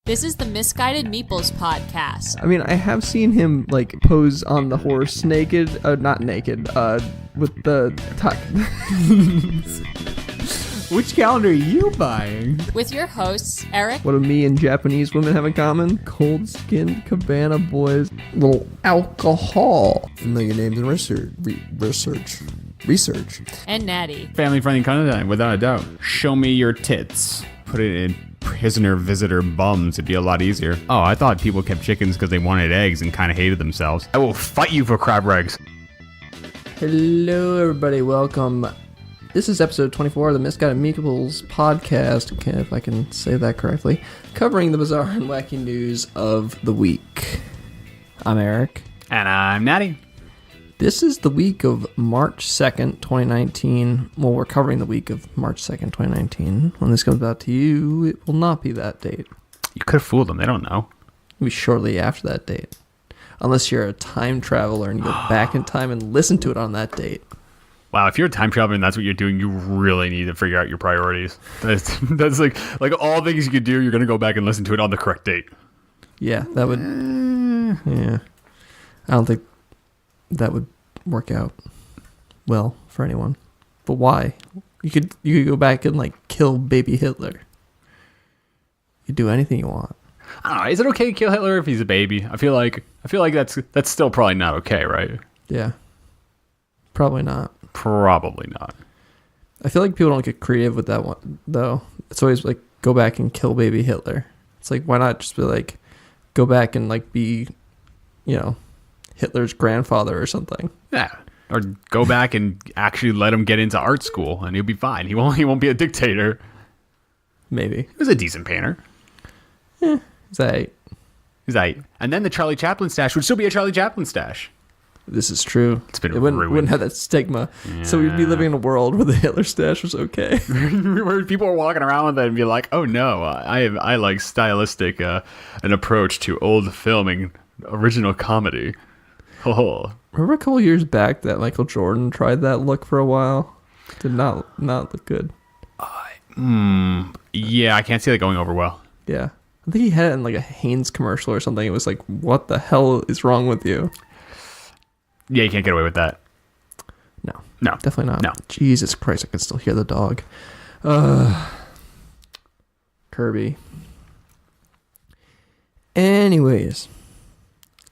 This is the Misguided Meeples podcast. I mean, I have seen him, like, pose on the horse naked, not naked, with the tuck. Which calendar are you buying? With your hosts, Eric. What do me and Japanese women have in common? Cold-skinned cabana boys. Little alcohol. Familiar names in research. And Natty. Family-friendly content, without a doubt. Show me your tits. Put it in prisoner-visitor bums. It'd be a lot easier. Oh, I thought people kept chickens because they wanted eggs and kind of hated themselves. I will fight you for crab eggs. Hello, everybody. Welcome. This is episode 24 of the Misguided Meeples podcast, if I can say that correctly, covering the bizarre and wacky news of the week. I'm Eric. And I'm Natty. This is the week of March 2nd, 2019. Well, we're covering the week of March 2nd, 2019. When this comes out to you, it will not be that date. You could have fooled them. They don't know. It'll be shortly after that date. Unless you're a time traveler and you go back in time and listen to it on that date. Wow, if you're a time traveler and that's what you're doing, you really need to figure out your priorities. That's like all things you could do, you're going to go back and listen to it on the correct date. Yeah, that would... Yeah. I don't think that would work out well for anyone. But why? You could go back and, like, kill baby Hitler. You could do anything you want. I don't know. Is it okay to kill Hitler if he's a baby? I feel like that's still probably not okay, right? Yeah. Probably not. Probably not. I feel like people don't get creative with that one, though. It's always like, go back and kill baby Hitler. It's like, why not just be like, go back and, like, be, you know, Hitler's grandfather or something. Yeah. Or go back and actually let him get into art school and he'll be fine. He won't be a dictator. Maybe. He was a decent painter. Is that... And then the Charlie Chaplin stash would still be a Charlie Chaplin stash. This is true. It's been ruined. Wouldn't have that stigma. Yeah. So we'd be living in a world where the Hitler stash was okay. Where people are walking around with it and be like, oh no, I like stylistic an approach to old filming original comedy. Oh. Remember a couple years back that Michael Jordan tried that look for a while? Did not look good. Yeah, I can't see that going over well. Yeah. I think he had it in like a Hanes commercial or something. It was like, what the hell is wrong with you? Yeah, you can't get away with that. No. Definitely not. No. Jesus Christ, I can still hear the dog. Kirby. Anyways,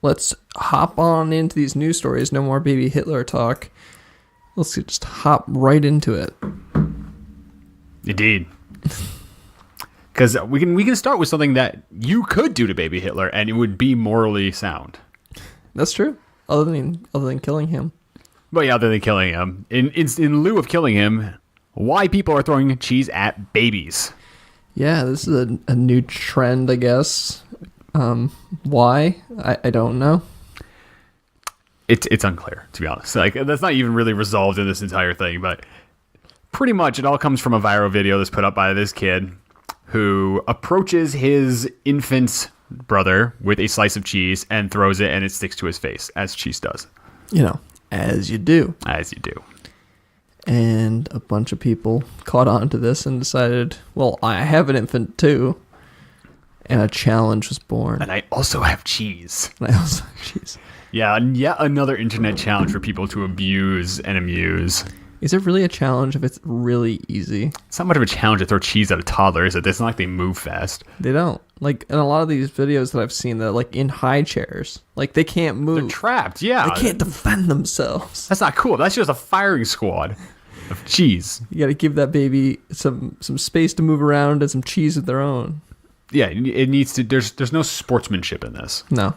let's hop on into these news stories. No more baby Hitler talk. Let's just hop right into it. Indeed. Because we can start with something that you could do to baby Hitler and it would be morally sound. That's true. Other than killing him. But yeah, other than killing him. In lieu of killing him, why people are throwing cheese at babies. Yeah, this is a new trend, I guess. Why? I don't know. It's unclear, to be honest. Like, that's not even really resolved in this entire thing, but pretty much it all comes from a viral video that's put up by this kid who approaches his infant's brother with a slice of cheese and throws it and it sticks to his face, as cheese does. You know, as you do. As you do. And a bunch of people caught on to this and decided, well, I have an infant too. And a challenge was born. And I also have cheese. Yeah, and yet another internet challenge for people to abuse and amuse. Is it really a challenge if it's really easy? It's not much of a challenge to throw cheese at a toddler, is it? It's not like they move fast. They don't. Like, in a lot of these videos that I've seen, they're, like, in high chairs. Like, they can't move. They're trapped, yeah. They can't defend themselves. That's not cool. That's just a firing squad of cheese. You gotta give that baby some space to move around and some cheese of their own. Yeah, it needs to... There's no sportsmanship in this. No.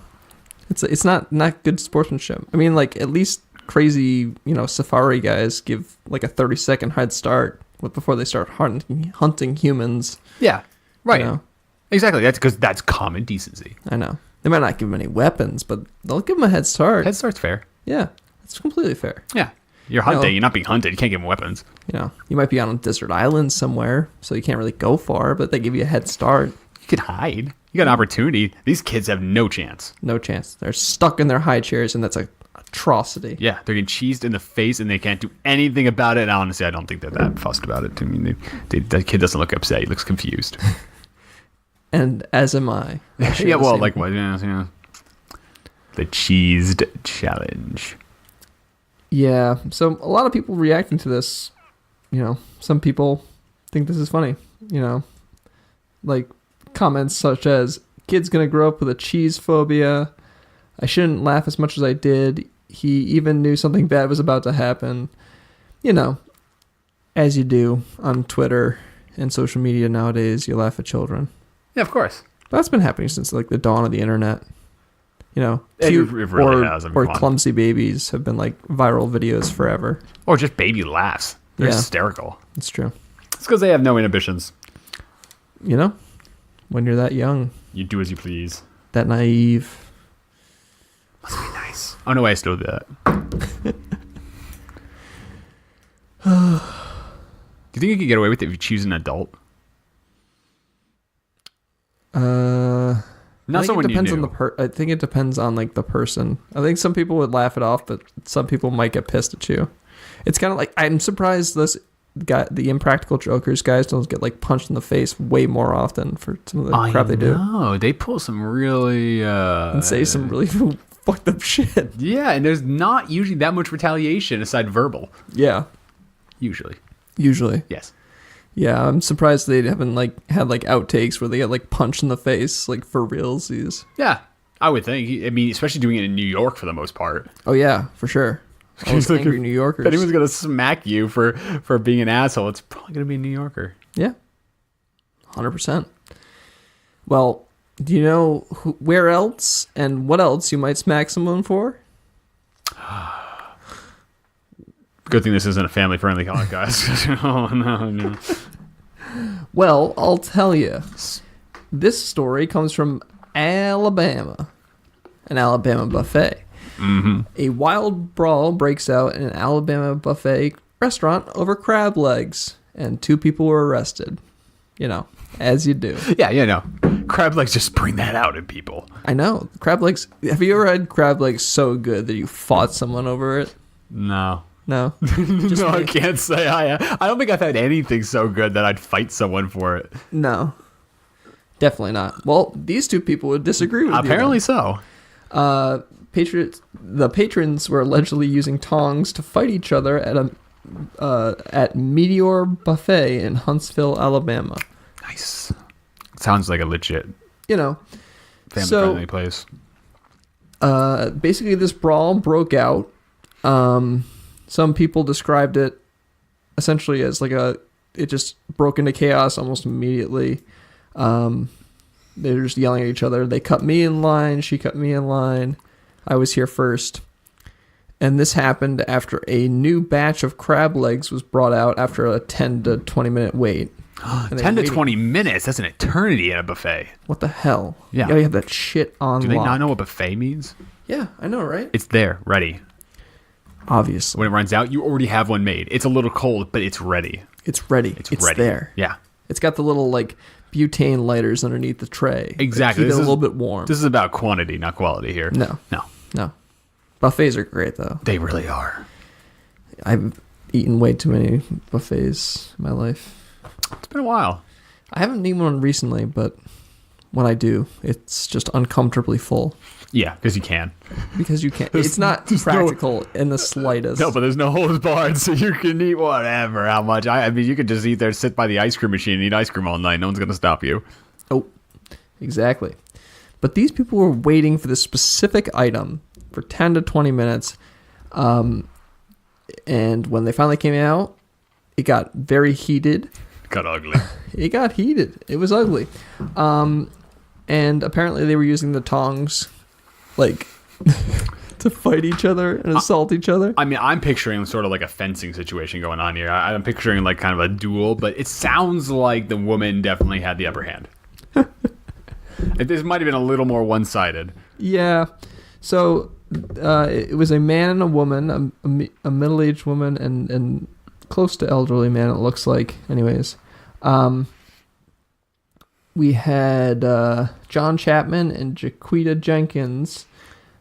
It's not good sportsmanship. I mean, like, at least crazy, you know, safari guys give, like, a 30-second head start before they start hunting humans. Yeah, right. You know? Exactly. That's because that's common decency. I know. They might not give them any weapons, but they'll give them a head start. Head start's fair. Yeah, it's completely fair. Yeah. You're hunting. You're not being hunted. You can't give them weapons. You know, you might be on a desert island somewhere, so you can't really go far, but they give you a head start. You could hide. You got an opportunity. These kids have no chance. No chance. They're stuck in their high chairs, and that's an atrocity. Yeah, they're getting cheesed in the face, and they can't do anything about it. And honestly, I don't think they're that fussed about it. I mean, that kid doesn't look upset. He looks confused. and as am I. Yeah, well, likewise, yeah. The cheesed challenge. Yeah, so a lot of people reacting to this, some people think this is funny, like comments such as, kid's gonna grow up with a cheese phobia, I shouldn't laugh as much as I did, he even knew something bad was about to happen, as you do on Twitter and social media nowadays, you laugh at children. Yeah, of course. That's been happening since like the dawn of the internet. It really has. Or clumsy babies have been like viral videos forever. Or just baby laughs. They're hysterical. It's true. It's because they have no inhibitions. When you're that young. You do as you please. That naive. Must be nice. Oh, no way I still do that. Do you think you could get away with it if you choose an adult? Not someone you knew. I think it depends on like the person. I think some people would laugh it off, but some people might get pissed at you. It's kind of like, I'm surprised the Impractical Jokers guys don't get like punched in the face way more often for some of the crap they do. No, they pull some really and say some really fucked up shit. Yeah, and there's not usually that much retaliation aside verbal. Yeah, usually. Yes. Yeah, I'm surprised they haven't had outtakes where they get like punched in the face for realsies. Yeah, I would think. I mean, especially doing it in New York for the most part. Oh yeah, for sure. Always angry New Yorkers. If anyone's gonna smack you for being an asshole, it's probably gonna be a New Yorker. Yeah, 100%. Well, do you know where else and what else you might smack someone for? Good thing this isn't a family-friendly podcast. Oh, no. Well, I'll tell you. This story comes from Alabama. An Alabama buffet. Mm-hmm. A wild brawl breaks out in an Alabama buffet restaurant over crab legs, and 2 people were arrested. As you do. Yeah, crab legs just bring that out in people. I know. Crab legs. Have you ever had crab legs so good that you fought someone over it? No. No. No, I can't say I don't think I've had anything so good that I'd fight someone for it. No. Definitely not. Well, these 2 people would disagree with you. Apparently so. The patrons were allegedly using tongs to fight each other at Meteor Buffet in Huntsville, Alabama. Nice. Sounds like a legit family-friendly place. Basically, this brawl broke out. Some people described it essentially as it just broke into chaos almost immediately. They were just yelling at each other. They cut me in line. She cut me in line. I was here first. And this happened after a new batch of crab legs was brought out after a 10 to 20 minute wait. 10 to 20 minutes? That's an eternity in a buffet. What the hell? Yeah. You gotta have that shit on Do they lock. not know what buffet means? Yeah, I know, right? It's there, ready. Obviously. When it runs out, you already have one made. It's a little cold, but it's ready. It's ready. It's ready. there. Yeah. It's got the little butane lighters underneath the tray. Exactly. Keep it a little bit warm. This is about quantity, not quality here. No. Buffets are great, though. They really are. I've eaten way too many buffets in my life. It's been a while. I haven't eaten one recently, but when I do, it's just uncomfortably full. Yeah, because you can. Because you can. It's not practical in the slightest. No, but there's no holds barred, so you can eat whatever, how much. I mean, you could just eat there, sit by the ice cream machine and eat ice cream all night. No one's going to stop you. Oh, exactly. But these people were waiting for this specific item for 10 to 20 minutes. And when they finally came out, it got very heated. It got ugly. It got heated. It was ugly. And apparently they were using the tongs, to fight each other and assault each other. I mean, I'm picturing sort of like a fencing situation going on here. I'm picturing kind of a duel, but it sounds like the woman definitely had the upper hand. This might have been a little more one-sided. Yeah. So it was a man and a woman, a middle-aged woman and close to elderly man, it looks like. Anyways. We had John Chapman and Jaquita Jenkins.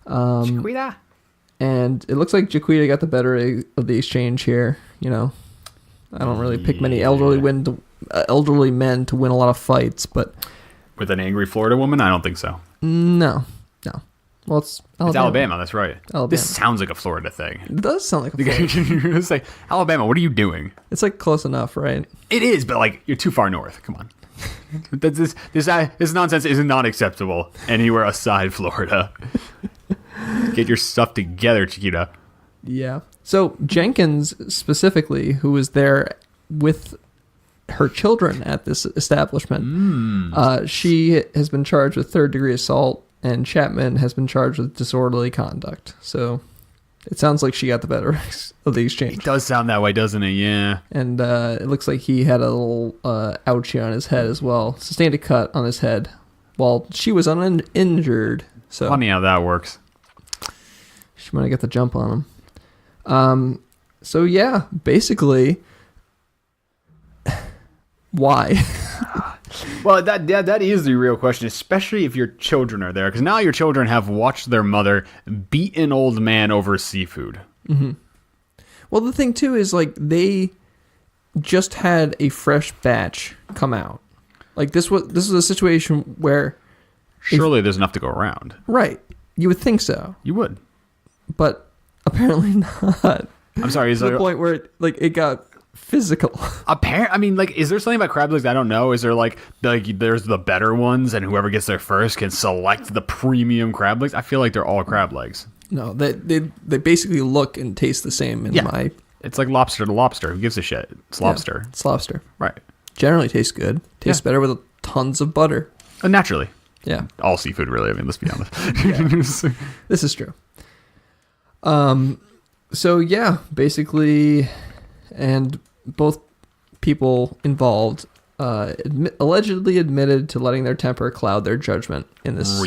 Jaquita? And it looks like Jaquita got the better of the exchange here. I don't really pick many elderly men to win a lot of fights, but With an angry Florida woman? I don't think so. No. Well, it's Alabama. It's Alabama, that's right. Alabama. This sounds like a Florida thing. It does sound like a Florida. It's like, Alabama, what are you doing? It's like close enough, right? It is, but like, you're too far north. Come on. This nonsense is not acceptable anywhere aside Florida. Get your stuff together, Chiquita. Yeah. So Jenkins specifically, who was there with her children at this establishment, she has been charged with third-degree assault, and Chapman has been charged with disorderly conduct. So it sounds like she got the better of the exchange. It does sound that way, doesn't it? Yeah. And it looks like he had a little ouchie on his head as well. Sustained a cut on his head while she was uninjured. So Funny how that works. she might have got the jump on him. So yeah, basically, why? Well, that is the real question, especially if your children are there, because now your children have watched their mother beat an old man over seafood. Mm-hmm. Well, the thing too is like they just had a fresh batch come out. Like this is a situation where Surely there's enough to go around. right, you would think so, You would. but apparently not. I'm sorry. Is To the there point where it got physical. I mean, like, is there something about crab legs I don't know? Is there like there's the better ones, and whoever gets there first can select the premium crab legs? I feel like they're all crab legs. No, they basically look and taste the same in my. It's like lobster to lobster. Who gives a shit? It's lobster. Yeah, it's lobster. Right. Generally tastes good. Tastes better with tons of butter. Naturally. Yeah. All seafood, really. I mean, let's be honest. This is true. So yeah, basically, and both people involved allegedly admitted to letting their temper cloud their judgment in this.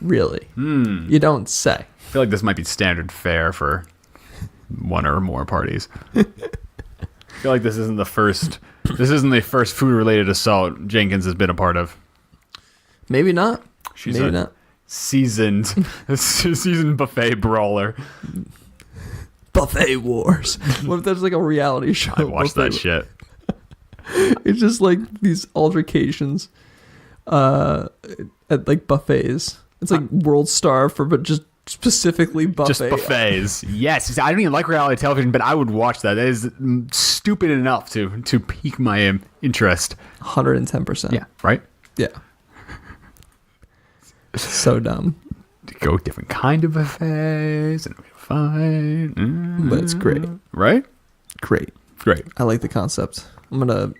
Really? You don't say. I feel like this might be standard fare for one or more parties. I feel like this isn't the first food-related assault Jenkins has been a part of. Maybe not. She's Maybe a not. seasoned buffet brawler. Buffet Wars. What if there's like a reality show? I watched that shit. It's just like these altercations at like buffets. It's like World Star but just specifically buffet. Just buffets. Yes. I don't even like reality television, but I would watch that. That is stupid enough to pique my interest. 110%. Yeah. Right? Yeah. So dumb. Go different kind of buffets and fine. But it's great. Right? Great. I like the concept. I'm gonna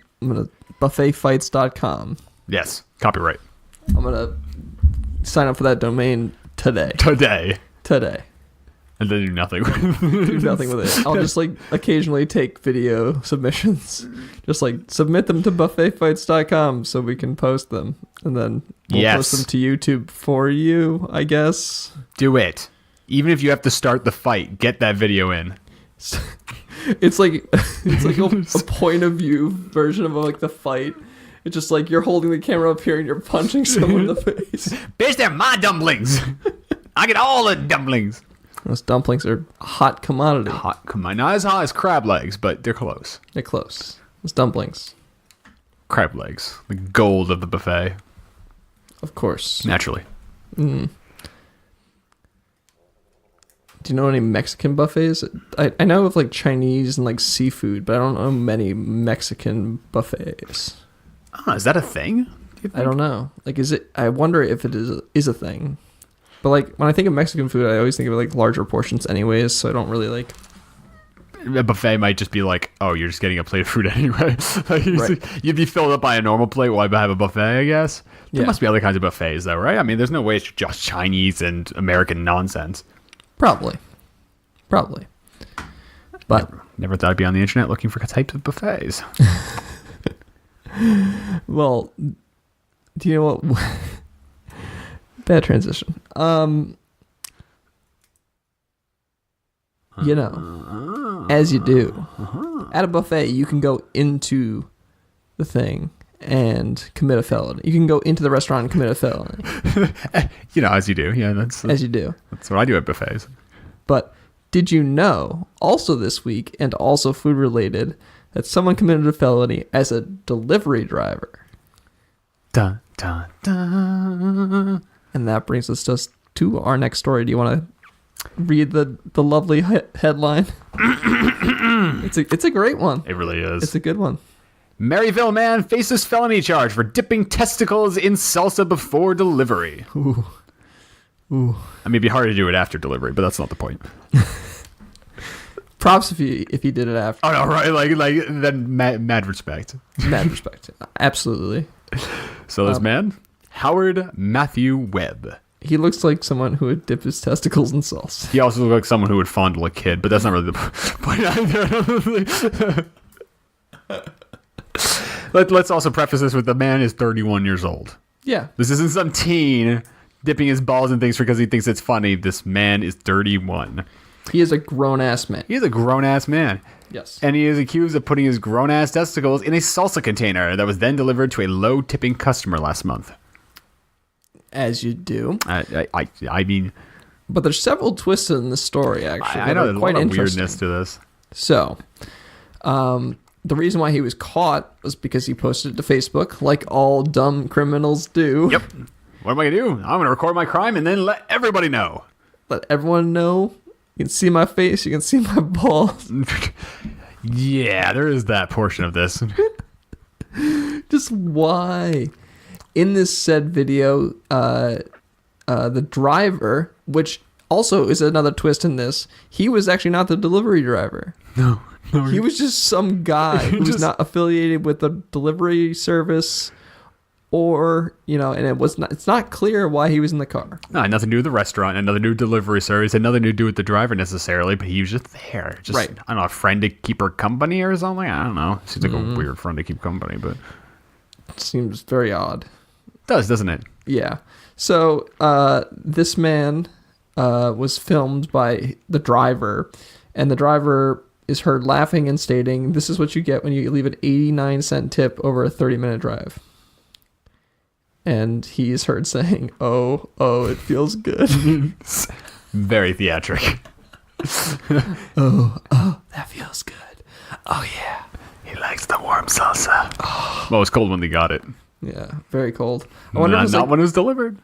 buffetfights.com. Yes. Copyright. I'm gonna sign up for that domain today. And then do nothing with it. Do nothing with it. I'll just like occasionally take video submissions. Just like submit them to buffetfights.com so we can post them. And then we'll post them to YouTube for you, I guess. Do it. Even if you have to start the fight, get that video in. It's like a point of view version of like the fight. It's just like you're holding the camera up here and you're punching someone in the face. Bitch, they're my dumplings. I get all the dumplings. Those dumplings are a hot commodity. Not as hot as crab legs, but they're close. They're close. Those dumplings. Crab legs. The gold of the buffet. Of course. Naturally. Mm. Do you know any Mexican buffets? I know of like Chinese and like seafood, but I don't know many Mexican buffets. Oh, is that a thing? I don't know. Like, is it? I wonder if it is a thing. But like when I think of Mexican food, I always think of like larger portions, anyways. So I don't really like. A buffet might just be like, oh, you're just getting a plate of food anyway. Like, right. You'd be filled up by a normal plate while I have a buffet, I guess. There must be other kinds of buffets, though, right? I mean, there's no way it's just Chinese and American nonsense. Probably. But never thought I'd be on the internet looking for types of buffets. Well, do you know what? Bad transition. You know, as you do, at a buffet, you can go into the thing and commit a felony. You can go into the restaurant and commit a felony. You know, as you do. Yeah, as you do. That's what I do at buffets. But did you know, also this week, and also food related, that someone committed a felony as a delivery driver? Dun, Dun, dun. And that brings us just to our next story. Do you want to read the lovely headline? It's a great one. It really is. It's a good one. Maryville man faces felony charge for dipping testicles in salsa before delivery. Ooh. I mean, it'd be hard to do it after delivery, but that's not the point. Props if you did it after. Oh no, right? Like then mad respect. Mad respect. Absolutely. So this man, Howard Matthew Webb. He looks like someone who would dip his testicles in sauce. He also looks like someone who would fondle a kid, but that's not really the point either. Let's also preface this with the man is 31 years old. Yeah. This isn't some teen dipping his balls in things because he thinks it's funny. This man is 31. He is a grown-ass man. He is a grown-ass man. Yes. And he is accused of putting his grown-ass testicles in a salsa container that was then delivered to a low-tipping customer last month. As you do. I mean... But there's several twists in the story, actually. I know, there's quite a lot of interesting. weirdness to this. So, the reason why he was caught was because he posted it to Facebook, like all dumb criminals do. Yep. What am I going to do? I'm going to record my crime and then let everybody know. Let everyone know. You can see my face. You can see my balls. Yeah, there is that portion of this. Just why? In this said video, the driver, which also is another twist in this, he was actually not the delivery driver. No. He was just some guy who was not affiliated with the delivery service, or and it's not clear why he was in the car. No, had nothing to do with the restaurant, had nothing to do with delivery service, had nothing to do with the driver necessarily, but he was just there. Just, right. I don't know, a friend to keep her company or something? I don't know. Seems like a weird friend to keep company, but... It seems very odd. It does, doesn't it? Yeah. So, this man was filmed by the driver, and the driver is heard laughing and stating, "This is what you get when you leave an 89-cent tip over a 30-minute drive." And he is heard saying, oh, it feels good. Very theatric. Oh, that feels good. Oh, yeah. He likes the warm salsa. Well, it was cold when they got it. Yeah, very cold. I wonder if Not when it was delivered.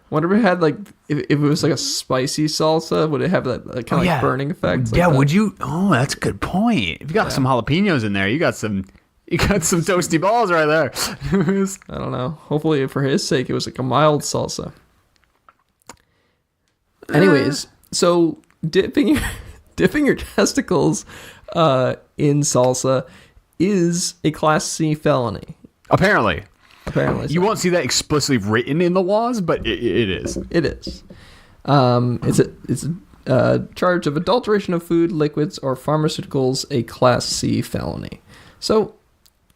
Wonder if it had if it was like a spicy salsa, would it have that kind of burning effect? Yeah, like would you? Oh, that's a good point. If you got some jalapenos in there, you got some toasty balls right there. I don't know. Hopefully, for his sake, it was like a mild salsa. Anyways, so dipping your testicles in salsa is a Class C felony. Apparently. You So. won't see that explicitly written in the laws, but it is. It is. It's a charge of adulteration of food, liquids, or pharmaceuticals, a Class C felony. So,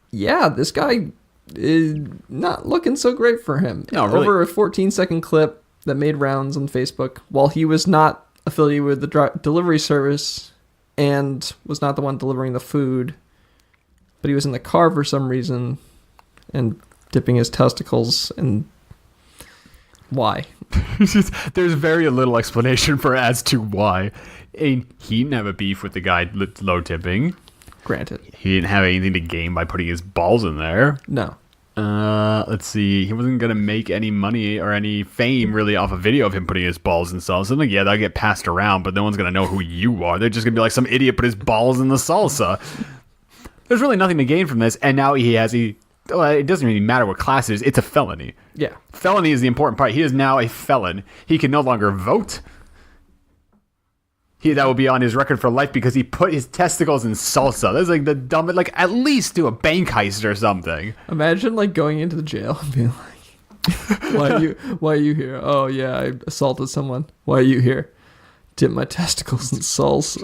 yeah, this guy is not looking so great for him. No, really. Over a 14-second clip that made rounds on Facebook, while he was not affiliated with the delivery service and was not the one delivering the food, but he was in the car for some reason and dipping his testicles, and why? There's very little explanation as to why. He didn't have a beef with the guy low tipping. Granted. He didn't have anything to gain by putting his balls in there. No. Let's see. He wasn't going to make any money or any fame really off a video of him putting his balls in salsa. Like, yeah, that'll get passed around, but no one's going to know who you are. They're just going to be like, some idiot put his balls in the salsa. There's really nothing to gain from this. And now it doesn't really matter what class it is. It's a felony. Yeah. Felony is the important part. He is now a felon. He can no longer vote. That will be on his record for life because he put his testicles in salsa. That's like the dumbest. Like, at least do a bank heist or something. Imagine going into the jail and being like, why are you here? Oh yeah, I assaulted someone. Why are you here? Dip my testicles in salsa.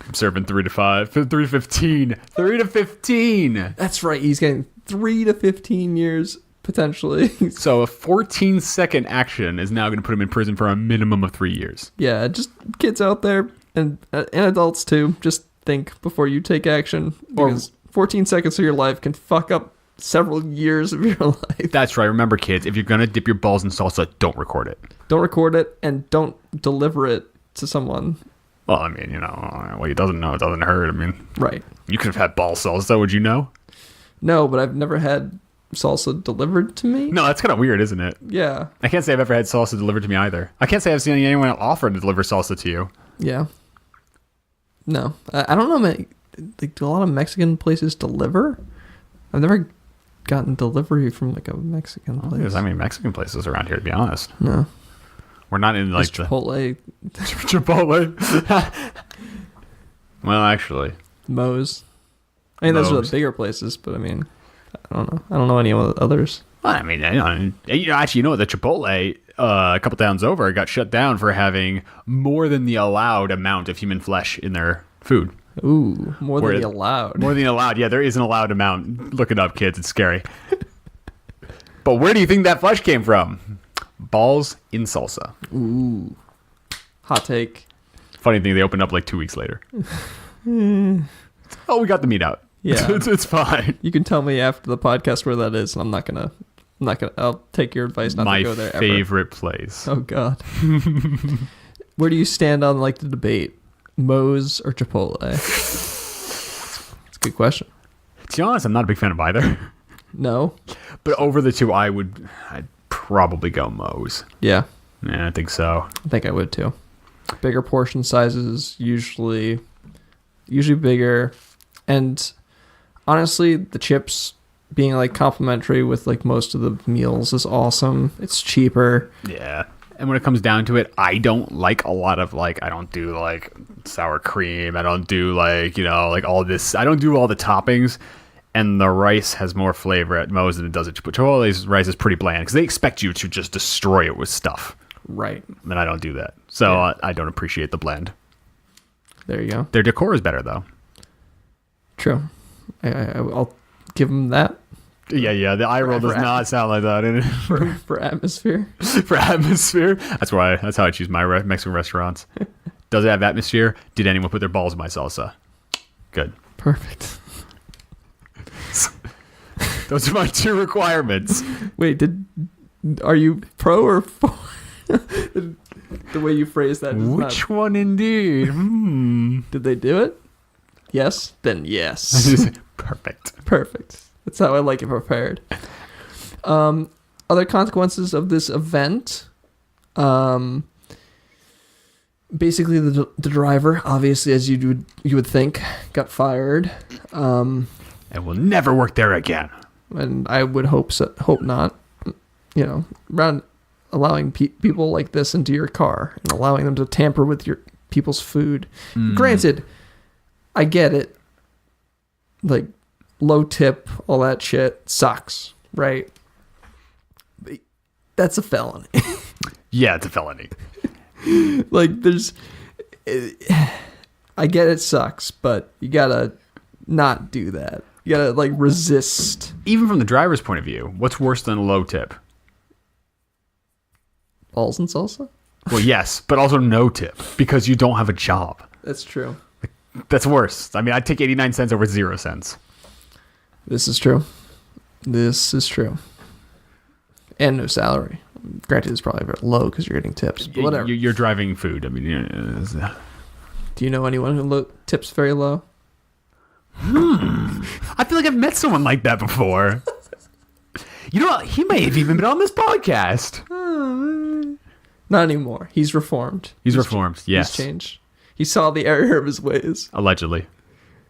I'm serving 3 to 5. 3 to 15. 3 to 15. That's right. He's getting 3 to 15 years potentially. So a 14-second action is now going to put him in prison for a minimum of 3 years. Yeah, just kids out there and adults too. Just think before you take action, because 14 seconds of your life can fuck up several years of your life. That's right. Remember, kids, if you're going to dip your balls in salsa, don't record it. Don't record it, and don't deliver it to someone. Well, I mean, what he doesn't know, it doesn't hurt. I mean, right. You could have had ball salsa, would you know? No, but I've never had salsa delivered to me. No, that's kind of weird, isn't it? Yeah. I can't say I've ever had salsa delivered to me either. I can't say I've seen anyone offer to deliver salsa to you. Yeah. No. I don't know. Like, do a lot of Mexican places deliver? I've never gotten delivery from like a Mexican place. There's Mexican places around here, to be honest. No. We're not in like Chipotle. Chipotle. Well, actually, Moe's. I mean, those are the Moe's. bigger places, but I mean, I don't know. I don't know any others. Well, I mean, actually, you know what? The Chipotle a couple towns over got shut down for having more than the allowed amount of human flesh in their food. Ooh, more than allowed. More than allowed. Yeah, there is an allowed amount. Look it up, kids. It's scary. But where do you think that flesh came from? Balls in salsa. Ooh. Hot take. Funny thing, they opened up like 2 weeks later. Oh, we got the meat out. Yeah. It's fine. You can tell me after the podcast where that is, and I'm not gonna. I'll take your advice not to go there ever. My favorite place. Oh God. Where do you stand on like the debate, Moe's or Chipotle? It's a good question. To be honest, I'm not a big fan of either. No. But over the two, I'd probably go Moe's. Yeah. Yeah, I think so. I think I would too. Bigger portion sizes, usually bigger, and honestly, the chips being like complimentary with like most of the meals is awesome. It's cheaper. Yeah. And when it comes down to it, I don't like a lot of like, I don't do like sour cream. I don't do like, like all this. I don't do all the toppings. And the rice has more flavor at Moe's than it does at Chipotle's. Rice is pretty bland because they expect you to just destroy it with stuff. Right. And I don't do that. So I don't appreciate the blend. There you go. Their decor is better though. True. I'll give them that. Yeah. The eye roll does not sound like that, innit? For atmosphere. For atmosphere. That's how I choose my Mexican restaurants. Does it have atmosphere? Did anyone put their balls in my salsa? Good. Perfect. Those are my two requirements. Wait, are you pro or for? The way you phrase that. Which one indeed? Did they do it? Yes? Then yes. Perfect. That's how I like it prepared. Other consequences of this event. Basically, the driver, obviously, as you would think, got fired. And will never work there again. And I would hope not. Around allowing people like this into your car and allowing them to tamper with your people's food. Granted, I get it. Like, low tip, all that shit sucks, right? But that's a felony. Yeah, it's a felony. Like, I get it sucks, but you gotta not do that. You gotta, like, resist. Even from the driver's point of view, what's worse than a low tip? Balls and salsa? Well, yes, but also no tip because you don't have a job. That's true. That's worse. I mean, I'd take 89 cents over 0 cents. This is true. And no salary. Granted, it's probably very low because you're getting tips, but whatever. You're driving food. I mean, do you know anyone who tips very low? I feel like I've met someone like that before. You know what? He may have even been on this podcast. Not anymore. He's reformed. He's reformed. Yes. He's changed. He saw the error of his ways. Allegedly.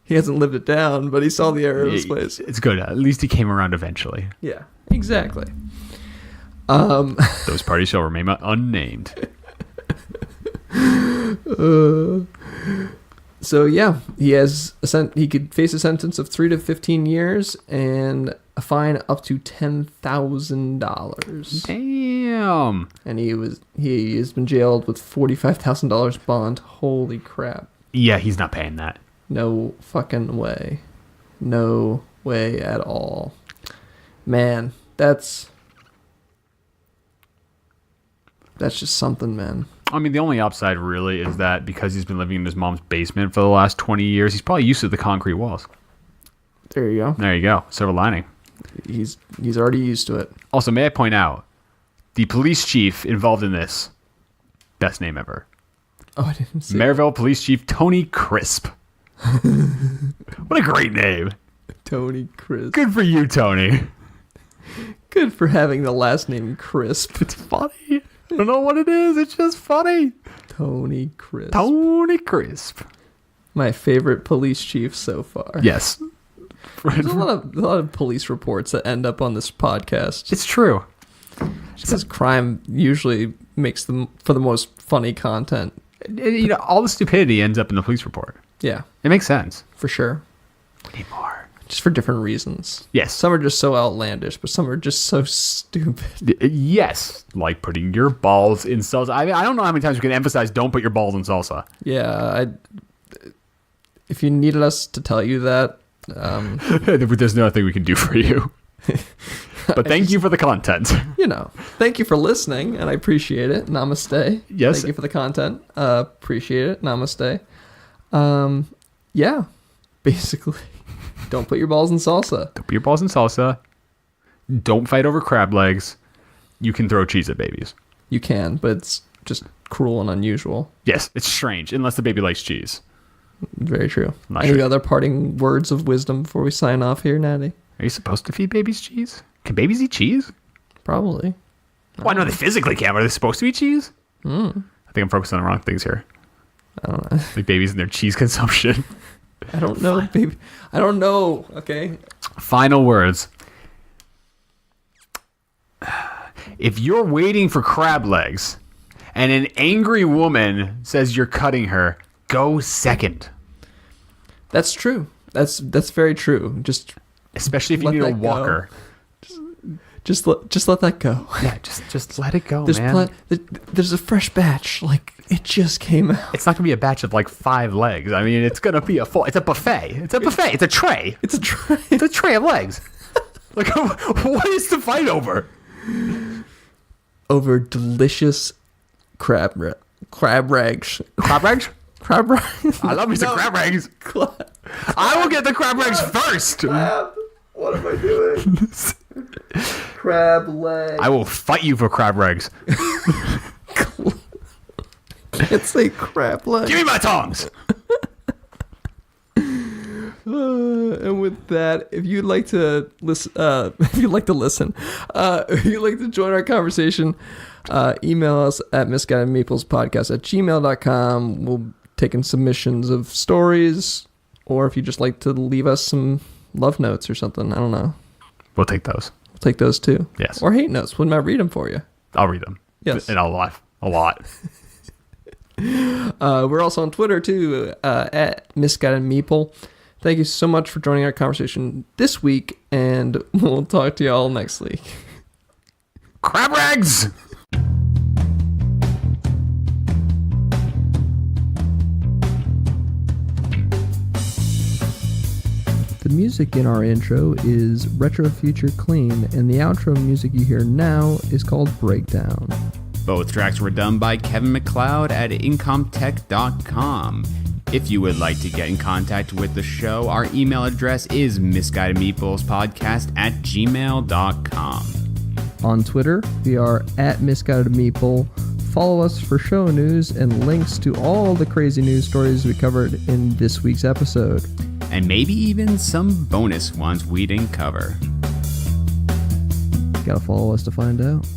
He hasn't lived it down, but he saw the error of his ways. It's good. At least he came around eventually. Yeah, exactly. Those parties shall remain unnamed. So yeah, he could face a sentence of 3 to 15 years and a fine up to $10,000. Damn. And he has been jailed with $45,000 bond. Holy crap. Yeah, he's not paying that. No fucking way. No way at all. Man, that's just something, man. I mean, the only upside really is that because he's been living in his mom's basement for the last 20 years, he's probably used to the concrete walls. There you go. There you go. Silver lining. He's already used to it. Also, may I point out, the police chief involved in this, best name ever. Oh, I didn't see Maryville Police Chief Tony Crisp. What a great name. Tony Crisp. Good for you, Tony. Good for having the last name Crisp. It's funny. I don't know what it is. It's just funny. Tony Crisp. Tony Crisp. My favorite police chief so far. Yes. There's a lot of police reports that end up on this podcast. It's true. Because crime usually makes them for the most funny content. You know, all the stupidity ends up in the police report. Yeah, It makes sense. for sure. We need more. Just for different reasons. Yes. Some are just so outlandish, but some are just so stupid. Yes. Like putting your balls in salsa. I mean, I don't know how many times we can emphasize don't put your balls in salsa. Yeah, if you needed us to tell you that, There's nothing we can do for you. But thank you for the content. Thank you for listening, and I appreciate it. Namaste. Yes. Thank you for the content. Appreciate it. Namaste. Yeah, basically, don't put your balls in salsa. Don't put your balls in salsa. Don't fight over crab legs. You can throw cheese at babies. You can, but it's just cruel and unusual. Yes, it's strange, unless the baby likes cheese. Very true. Not Any sure. other parting words of wisdom before we sign off here, Natty? Are you supposed to feed babies cheese? Can babies eat cheese? Probably. Well, I know they physically can, but are they supposed to eat cheese? I think I'm focused on the wrong things here. I don't know. Like babies and their cheese consumption. I don't know, baby. I don't know. Okay. Final words. If you're waiting for crab legs and an angry woman says you're cutting her, go second. That's true. That's very true. Just Especially if you Let need a that go. walker. just let that go. Yeah, just let it go, There's man. there's a fresh batch. Like it just came out. It's not gonna be a batch of like 5 legs. I mean, it's gonna be it's a buffet. It's a buffet. It's a tray. It's a tray. It's a tray of legs. Like, what is the fight over? Over delicious crab rags. Crab rags? Crab rags. I love me some crab rags. I will get the crab rags first. What am I doing? Crab leg. I will fight you for crab rags. Can't say crab leg. Give me my tongs. And with that, if you'd like to listen, if you'd like to join our conversation, email us at misguidedmeeplespodcast@gmail.com. We'll take in submissions of stories, or if you just like to leave us some love notes or something, I don't know. We'll take those. We'll take those too. Yes. Or hate notes. We might read them for you. I'll read them. Yes. And I'll laugh a lot. We're also on Twitter too, at misguidedmeeple. Thank you so much for joining our conversation this week, and we'll talk to y'all next week. Crab rags! The music in our intro is Retro Future Clean, and the outro music you hear now is called Breakdown. Both tracks were done by Kevin MacLeod at incomtech.com. If you would like to get in contact with the show, our email address is misguidedmeeplespodcast@gmail.com. On Twitter, we are at Misguided Meeple. Follow us for show news and links to all the crazy news stories we covered in this week's episode. And maybe even some bonus ones we didn't cover. Gotta follow us to find out.